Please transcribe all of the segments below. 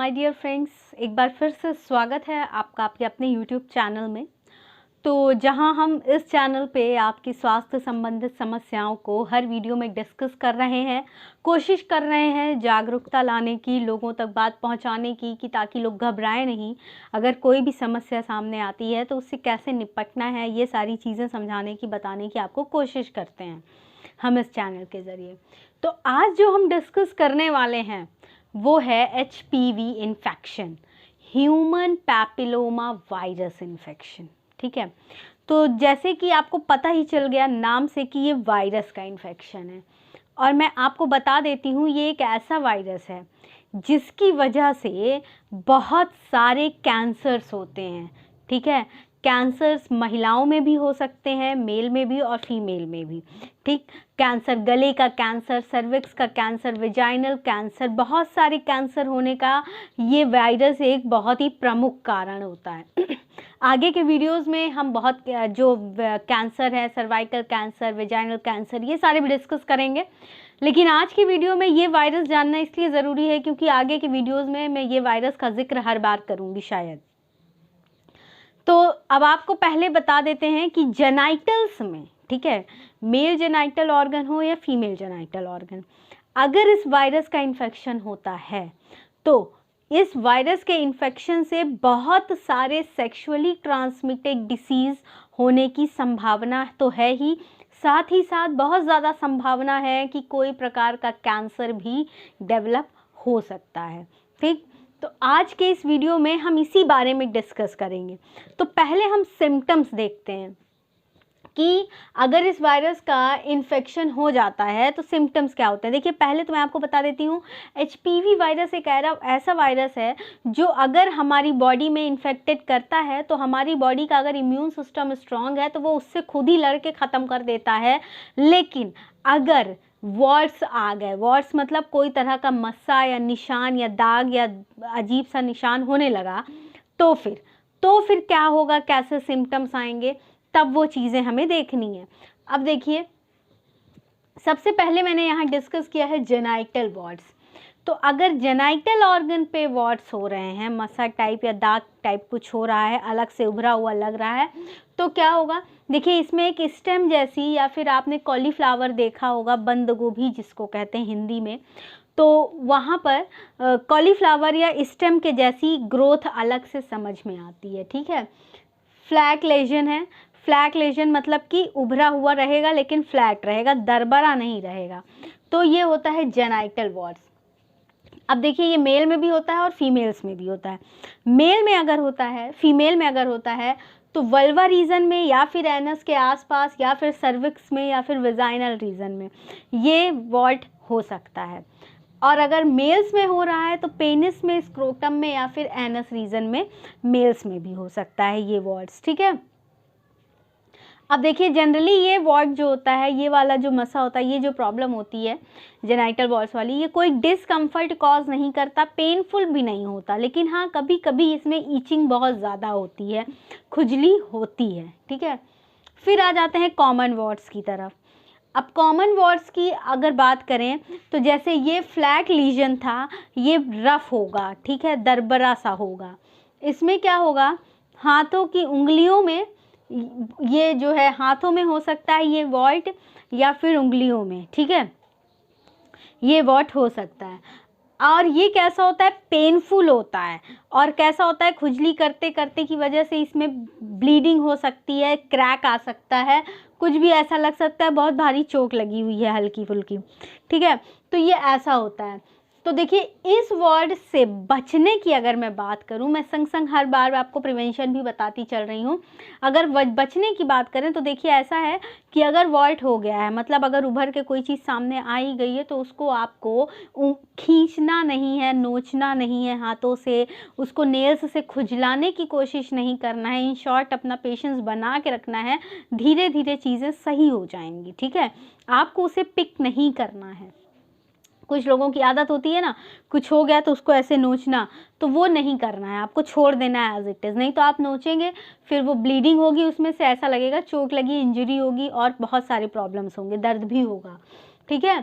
My dear friends, एक बार फिर से स्वागत है आपका आपके अपने यूट्यूब चैनल में। तो जहां हम इस चैनल पे आपकी स्वास्थ्य संबंधित समस्याओं को हर वीडियो में डिस्कस कर रहे हैं, कोशिश कर रहे हैं जागरूकता लाने की, लोगों तक बात पहुंचाने की, कि ताकि लोग घबराएं नहीं। अगर कोई भी समस्या सामने आती है तो उससे कैसे निपटना है, ये सारी चीज़ें समझाने की, बताने की आपको कोशिश करते हैं हम इस चैनल के ज़रिए। तो आज जो हम डिस्कस करने वाले हैं वो है HPV infection, human papilloma virus infection. ठीक है, तो जैसे कि आपको पता ही चल गया नाम से कि ये वायरस का इन्फेक्शन है, और मैं आपको बता देती हूँ ये एक ऐसा वायरस है जिसकी वजह से बहुत सारे कैंसर्स होते हैं। ठीक है, कैंसर्स महिलाओं में भी हो सकते हैं, मेल में भी और फीमेल में भी। ठीक, कैंसर, गले का कैंसर, सर्विक्स का कैंसर, वेजाइनल कैंसर, बहुत सारे कैंसर होने का ये वायरस एक बहुत ही प्रमुख कारण होता है। आगे के वीडियोस में हम बहुत जो कैंसर है, सर्वाइकल कैंसर, वेजाइनल कैंसर, ये सारे भी डिस्कस करेंगे। लेकिन आज की वीडियो में ये वायरस जानना इसलिए ज़रूरी है क्योंकि आगे के वीडियोस में मैं ये वायरस का जिक्र हर बार करूँगी शायद। तो अब आपको पहले बता देते हैं कि जेनाइटल्स में, ठीक है, मेल जेनाइटल ऑर्गन हो या फीमेल जेनाइटल ऑर्गन, अगर इस वायरस का इन्फेक्शन होता है तो इस वायरस के इन्फेक्शन से बहुत सारे सेक्सुअली ट्रांसमिटेड डिसीज़ होने की संभावना तो है ही, साथ ही साथ बहुत ज़्यादा संभावना है कि कोई प्रकार का कैंसर भी डेवलप हो सकता है। ठीक, तो आज के इस वीडियो में हम इसी बारे में डिस्कस करेंगे। तो पहले हम सिम्टम्स देखते हैं कि अगर इस वायरस का इन्फेक्शन हो जाता है तो सिम्टम्स क्या होते हैं। देखिए, पहले तो मैं आपको बता देती हूँ, HPV वायरस एक ऐसा वायरस है जो अगर हमारी बॉडी में इन्फेक्टेड करता है तो हमारी बॉडी का अगर इम्यून सिस्टम स्ट्रांग है तो वो उससे खुद ही लड़ के ख़त्म कर देता है। लेकिन अगर वॉट्स आ गए, वॉट्स मतलब कोई तरह का मस्सा या निशान या दाग या अजीब सा निशान होने लगा, तो फिर क्या होगा, कैसे सिम्टम्स आएंगे, तब वो चीज़ें हमें देखनी है। अब देखिए, सबसे पहले मैंने यहाँ डिस्कस किया है जेनाइटल वॉट्स। तो अगर जेनाइटल ऑर्गन पे वॉट्स हो रहे हैं, मस्सा टाइप या दाग टाइप कुछ हो रहा है, अलग से उभरा हुआ लग रहा है, तो क्या होगा। देखिए, इसमें एक स्टेम जैसी, या फिर आपने कॉलीफ्लावर देखा होगा, बंद गोभी जिसको कहते हैं हिंदी में, तो वहाँ पर कॉलीफ्लावर या स्टेम के जैसी ग्रोथ अलग से समझ में आती है। ठीक है, फ्लैट लेजन है। फ्लैट लेजन मतलब कि उभरा हुआ रहेगा लेकिन फ्लैट रहेगा, दरबरा नहीं रहेगा। तो ये होता है जेनाइटल वॉट्स। अब देखिए, ये मेल में भी होता है और फीमेल्स में भी होता है। मेल में अगर होता है, फीमेल में अगर होता है तो वल्वा रीजन में, या फिर एनस के आसपास, या फिर सर्विक्स में, या फिर वेजाइनल रीजन में ये वॉट हो सकता है। और अगर मेल्स में हो रहा है तो पेनिस में, स्क्रोटम में, या फिर एनस रीजन में, मेल्स में भी हो सकता है ये वॉट्स। ठीक है, अब देखिए, जनरली ये वॉट जो होता है, ये वाला जो मसा होता है, ये जो प्रॉब्लम होती है जेनाइटल वॉट्स वाली, ये कोई डिस्कम्फर्ट कॉज नहीं करता, पेनफुल भी नहीं होता, लेकिन हाँ कभी कभी इसमें ईचिंग बहुत ज़्यादा होती है, खुजली होती है। ठीक है, फिर आ जाते हैं कॉमन वॉट्स की तरफ। अब कॉमन वॉट्स की अगर बात करें तो जैसे ये फ्लैट लीजन था, ये रफ होगा, ठीक है, दरबरा सा होगा। इसमें क्या होगा, हाथों की उंगलियों में, ये जो है हाथों में हो सकता है ये वॉट, या फिर उंगलियों में, ठीक है, ये वॉट हो सकता है। और ये कैसा होता है, पेनफुल होता है, और कैसा होता है, खुजली करते करते की वजह से इसमें ब्लीडिंग हो सकती है, क्रैक आ सकता है, कुछ भी ऐसा लग सकता है, बहुत भारी चोट लगी हुई है हल्की फुल्की। ठीक है, तो ये ऐसा होता है। तो देखिए, इस वॉर्ड से बचने की अगर मैं बात करूं, मैं संग संग हर बार आपको प्रिवेंशन भी बताती चल रही हूं। अगर बचने की बात करें तो देखिए, ऐसा है कि अगर वॉर्ड हो गया है, मतलब अगर उभर के कोई चीज़ सामने आ ही गई है, तो उसको आपको खींचना नहीं है, नोचना नहीं है हाथों से, उसको नेल्स से खुजलाने की कोशिश नहीं करना है। इन शॉर्ट, अपना पेशेंस बना के रखना है, धीरे धीरे चीज़ें सही हो जाएंगी। ठीक है, आपको उसे पिक नहीं करना है। कुछ लोगों की आदत होती है ना, कुछ हो गया तो उसको ऐसे नोचना, तो वो नहीं करना है, आपको छोड़ देना है एज इट इज़। नहीं तो आप नोचेंगे, फिर वो ब्लीडिंग होगी, उसमें से ऐसा लगेगा चोट लगी, इंजरी होगी, और बहुत सारे प्रॉब्लम्स होंगे, दर्द भी होगा। ठीक है,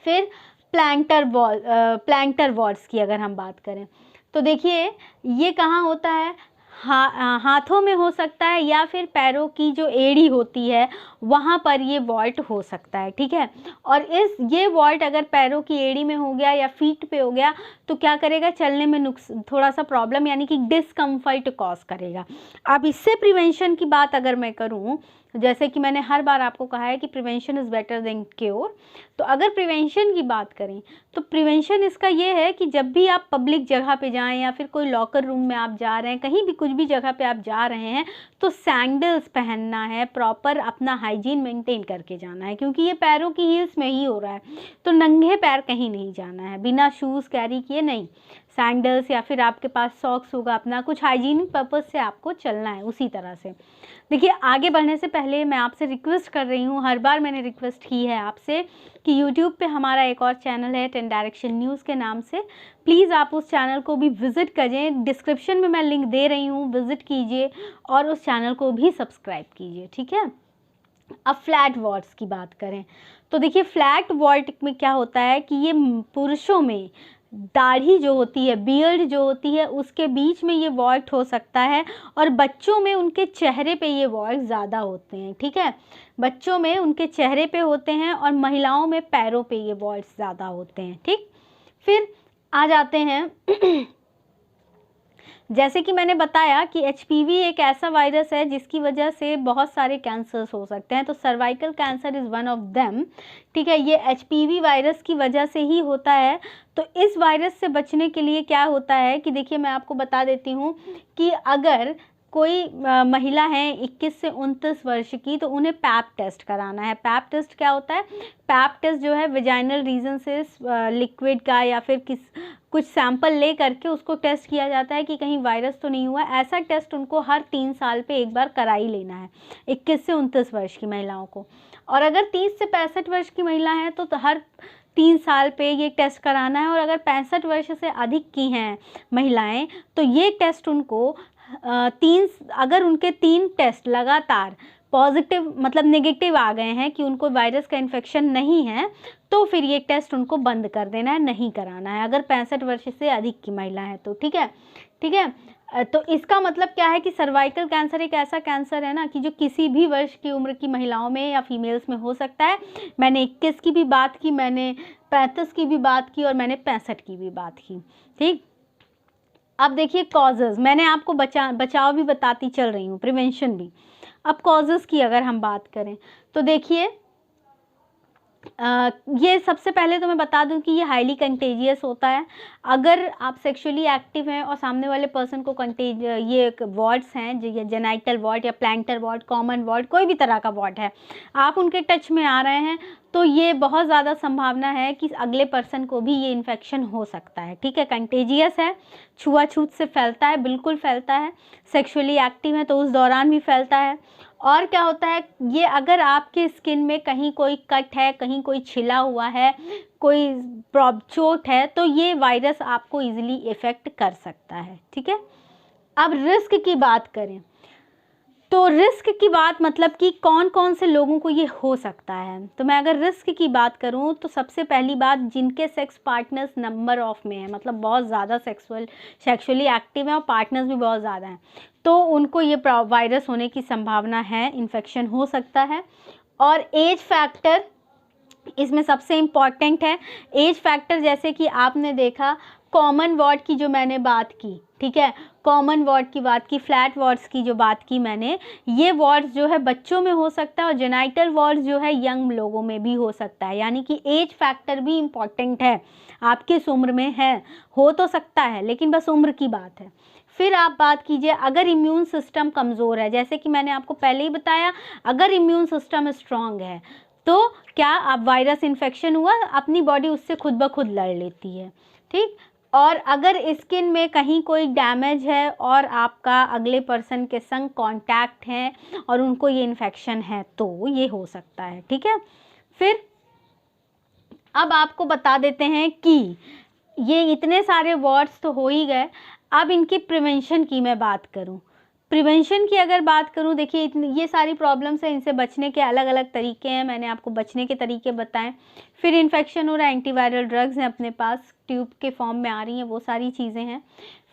फिर प्लैंटर वॉर्ड्स की अगर हम बात करें तो देखिए ये कहाँ होता है, हाथों में हो सकता है या फिर पैरों की जो एड़ी होती है वहाँ पर ये वॉल्ट हो सकता है, ठीक है। और ये वॉल्ट अगर पैरों की एड़ी में हो गया या फीट पे हो गया तो क्या करेगा, चलने में थोड़ा सा प्रॉब्लम यानी कि डिस्कम्फर्ट कॉज करेगा। अब इससे प्रिवेंशन की बात अगर मैं करूँ, जैसे कि मैंने हर बार आपको कहा है कि prevention is better than cure, तो अगर प्रिवेंशन की बात करें तो प्रिवेंशन इसका ये है कि जब भी आप पब्लिक जगह पे जाएं या फिर कोई लॉकर रूम में आप जा रहे हैं, कहीं भी कुछ भी जगह पे आप जा रहे हैं तो सैंडल्स पहनना है, प्रॉपर अपना हाइजीन मेंटेन करके जाना है, क्योंकि ये पैरों की हील्स में ही हो रहा है। तो नंगे पैर कहीं नहीं जाना है, बिना शूज़ कैरी किए नहीं, सैंडल्स या फिर आपके पास सॉक्स होगा, अपना कुछ हाइजीनिक पर्पज़ से आपको चलना है उसी तरह से। देखिए आगे बढ़ने से पहले मैं आपसे रिक्वेस्ट कर रही हूँ, हर बार मैंने रिक्वेस्ट की है आपसे कि यूट्यूब पे हमारा एक और चैनल है 10 डायरेक्शन न्यूज़ के नाम से, प्लीज़ आप उस चैनल को भी विज़िट करें, डिस्क्रिप्शन में मैं लिंक दे रही हूँ, विज़िट कीजिए और उस चैनल को भी सब्सक्राइब कीजिए, ठीक है। अब फ्लैट वॉल्ट्स की बात करें तो देखिए फ्लैट वॉल्ट में क्या होता है कि ये पुरुषों में दाढ़ी जो होती है, बियर्ड जो होती है, उसके बीच में ये वॉल्ट हो सकता है, और बच्चों में उनके चेहरे पे ये वॉल्ट ज़्यादा होते हैं, ठीक है। बच्चों में उनके चेहरे पे होते हैं और महिलाओं में पैरों पे ये वॉल्ट ज़्यादा होते हैं, ठीक। फिर आ जाते हैं जैसे कि मैंने बताया कि HPV एक ऐसा वायरस है जिसकी वजह से बहुत सारे कैंसर्स हो सकते हैं, तो cervical cancer is one of them, ठीक है। ये HPV वायरस की वजह से ही होता है। तो इस वायरस से बचने के लिए क्या होता है कि देखिए मैं आपको बता देती हूँ कि अगर कोई महिला है 21 से 29 वर्ष की, तो उन्हें पैप टेस्ट कराना है। पैप टेस्ट क्या होता है, पैप टेस्ट जो है वेजाइनल रीजन से लिक्विड का या फिर कुछ सैंपल ले करके उसको टेस्ट किया जाता है कि कहीं वायरस तो नहीं हुआ। ऐसा टेस्ट उनको हर 3 साल पे एक बार करा ही लेना है, 21 से 29 वर्ष की महिलाओं को। और अगर 30 से 65 वर्ष की महिला है तो हर 3 साल पे ये टेस्ट कराना है। और अगर 65 वर्ष से अधिक की हैं महिलाएं तो ये टेस्ट उनको अगर उनके 3 टेस्ट लगातार पॉजिटिव मतलब नेगेटिव आ गए हैं कि उनको वायरस का इन्फेक्शन नहीं है, तो फिर ये टेस्ट उनको बंद कर देना है, नहीं कराना है, अगर 65 वर्ष से अधिक की महिला है तो, ठीक है, ठीक है। तो इसका मतलब क्या है कि सर्वाइकल कैंसर एक ऐसा कैंसर है ना कि जो किसी भी वर्ष की उम्र की महिलाओं में या फीमेल्स में हो सकता है। मैंने 21 की भी बात की, मैंने 35 की भी बात की और मैंने 65 की भी बात की, ठीक। अब देखिए कॉजेज़, मैंने आपको बचाव भी बताती चल रही हूँ, प्रिवेंशन भी। अब कॉजेज़ की अगर हम बात करें तो देखिए ये सबसे पहले तो मैं बता दूं कि ये हाईली कंटेजियस होता है। अगर आप सेक्सुअली एक्टिव हैं और सामने वाले पर्सन को ये वॉर्ड्स हैं, जो ये जेनाइटल वॉर्ड या प्लैंटर वॉर्ड, कॉमन वॉर्ड, कोई भी तरह का वॉर्ड है, आप उनके टच में आ रहे हैं तो ये बहुत ज़्यादा संभावना है कि अगले पर्सन को भी ये इन्फेक्शन हो सकता है, ठीक है। कंटेजियस है, छुआछूत से फैलता है, बिल्कुल फैलता है। सेक्सुअली एक्टिव है तो उस दौरान भी फैलता है। और क्या होता है, ये अगर आपके स्किन में कहीं कोई कट है, कहीं कोई छिला हुआ है, कोई चोट है, तो ये वायरस आपको इजीली इफ़ेक्ट कर सकता है, ठीक है। अब रिस्क की बात करें तो रिस्क की बात मतलब कि कौन कौन से लोगों को ये हो सकता है। तो मैं अगर रिस्क की बात करूं तो सबसे पहली बात, जिनके सेक्स पार्टनर्स नंबर ऑफ में है, मतलब बहुत ज़्यादा सेक्सुअली एक्टिव हैं और पार्टनर्स भी बहुत ज़्यादा हैं, तो उनको ये वायरस होने की संभावना है, इन्फेक्शन हो सकता है। और एज फैक्टर इसमें सबसे इम्पॉर्टेंट है। एज फैक्टर जैसे कि आपने देखा कॉमन वॉर्ड की जो मैंने बात की, ठीक है, कॉमन वॉर्ड की बात की, फ्लैट वॉर्ड्स की जो बात की मैंने, ये वॉर्ड्स जो है बच्चों में हो सकता है और जेनाइटल वॉर्ड्स जो है यंग लोगों में भी हो सकता है, यानी कि एज फैक्टर भी इम्पॉर्टेंट है। आप किस उम्र में है, हो तो सकता है लेकिन बस उम्र की बात है। फिर आप बात कीजिए अगर इम्यून सिस्टम कमज़ोर है, जैसे कि मैंने आपको पहले ही बताया, अगर इम्यून सिस्टम स्ट्रांग है तो क्या आप वायरस इन्फेक्शन हुआ, अपनी बॉडी उससे खुद ब खुद लड़ लेती है, ठीक। और अगर स्किन में कहीं कोई डैमेज है और आपका अगले पर्सन के संग कांटेक्ट है और उनको ये इन्फेक्शन है तो ये हो सकता है, ठीक है। फिर अब आपको बता देते हैं कि ये इतने सारे वॉर्ड्स तो हो ही गए, अब इनकी प्रिवेंशन की मैं बात करूं प्रिवेंशन की अगर बात करूं, देखिए ये सारी प्रॉब्लम्स हैं, इनसे बचने के अलग अलग तरीके हैं, मैंने आपको बचने के तरीके बताएं। फिर इन्फेक्शन हो रहा है, एंटीवायरल ड्रग्स हैं अपने पास, ट्यूब के फॉर्म में आ रही हैं, वो सारी चीज़ें हैं।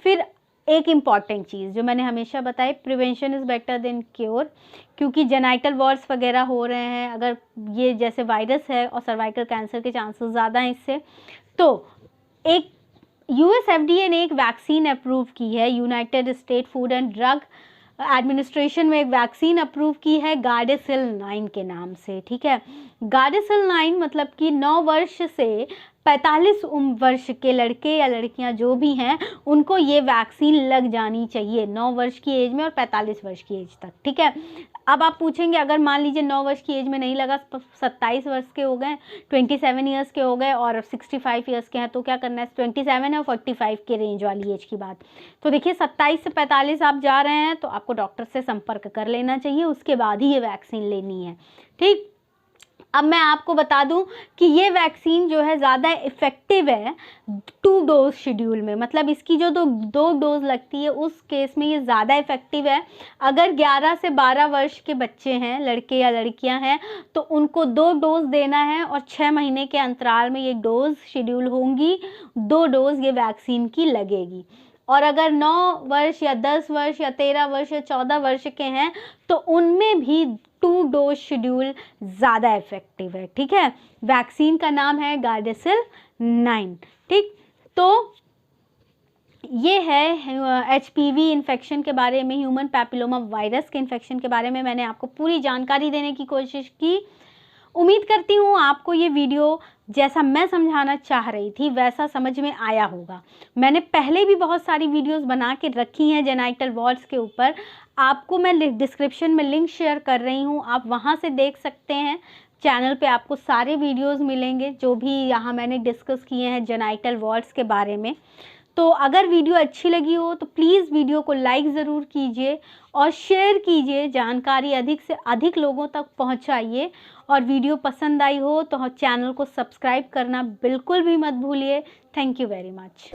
फिर एक इम्पॉर्टेंट चीज़ जो मैंने हमेशा बताई, prevention is better than cure, क्योंकि जेनाइटल वॉर्स वगैरह हो रहे हैं, अगर ये जैसे वायरस है और सर्वाइकल कैंसर के चांसेस ज़्यादा हैं इससे। तो एक यूएस एफडीए ने एक वैक्सीन अप्रूव की है, United state food and drug administration में एक वैक्सीन अप्रूव की है गार्डेसिल 9 के नाम से, ठीक है। गार्डेसिल 9 मतलब कि 9 वर्ष से 45 वर्ष के लड़के या लड़कियां जो भी हैं उनको ये वैक्सीन लग जानी चाहिए 9 वर्ष की एज में और 45 वर्ष की एज तक, ठीक है। अब आप पूछेंगे अगर मान लीजिए 9 वर्ष की एज में नहीं लगा, 27 वर्ष के हो गए, 27 ईयर्स के हो गए और 65 ईयर्स के हैं, तो क्या करना है? 27 है और 45 के रेंज वाली एज की बात। तो देखिए 27 से 45 आप जा रहे हैं तो आपको डॉक्टर से संपर्क कर लेना चाहिए, उसके बाद ही ये वैक्सीन लेनी है, ठीक। अब मैं आपको बता दूं कि ये वैक्सीन जो है ज़्यादा इफ़ेक्टिव है 2 डोज शेड्यूल में, मतलब इसकी जो दो डोज लगती है उस केस में ये ज़्यादा इफ़ेक्टिव है। अगर 11 से 12 वर्ष के बच्चे हैं, लड़के या लड़कियां हैं, तो उनको 2 डोज देना है और 6 महीने के अंतराल में ये डोज शेड्यूल होंगी, 2 डोज ये वैक्सीन की लगेगी। और अगर 9 वर्ष या 10 वर्ष या 13 वर्ष या 14 वर्ष के हैं तो उनमें भी 2 डोज शेड्यूल ज़्यादा इफेक्टिव है, ठीक है। वैक्सीन का नाम है गार्डेसिल 9, ठीक। तो ये है HPV इन्फेक्शन के बारे में, ह्यूमन पैपिलोमा वायरस के इन्फेक्शन के बारे में मैंने आपको पूरी जानकारी देने की कोशिश की। उम्मीद करती हूँ आपको ये वीडियो जैसा मैं समझाना चाह रही थी वैसा समझ में आया होगा। मैंने पहले भी बहुत सारी वीडियोस बना के रखी हैं जेनाइटल वॉर्स के ऊपर, आपको मैं डिस्क्रिप्शन में लिंक शेयर कर रही हूँ, आप वहाँ से देख सकते हैं। चैनल पे आपको सारे वीडियोस मिलेंगे जो भी यहाँ मैंने डिस्कस किए हैं जेनाइटल वॉर्स के बारे में। तो अगर वीडियो अच्छी लगी हो तो प्लीज़ वीडियो को लाइक ज़रूर कीजिए और शेयर कीजिए, जानकारी अधिक से अधिक लोगों तक पहुंचाइए। और वीडियो पसंद आई हो तो चैनल को सब्सक्राइब करना बिल्कुल भी मत भूलिए। Thank you very much.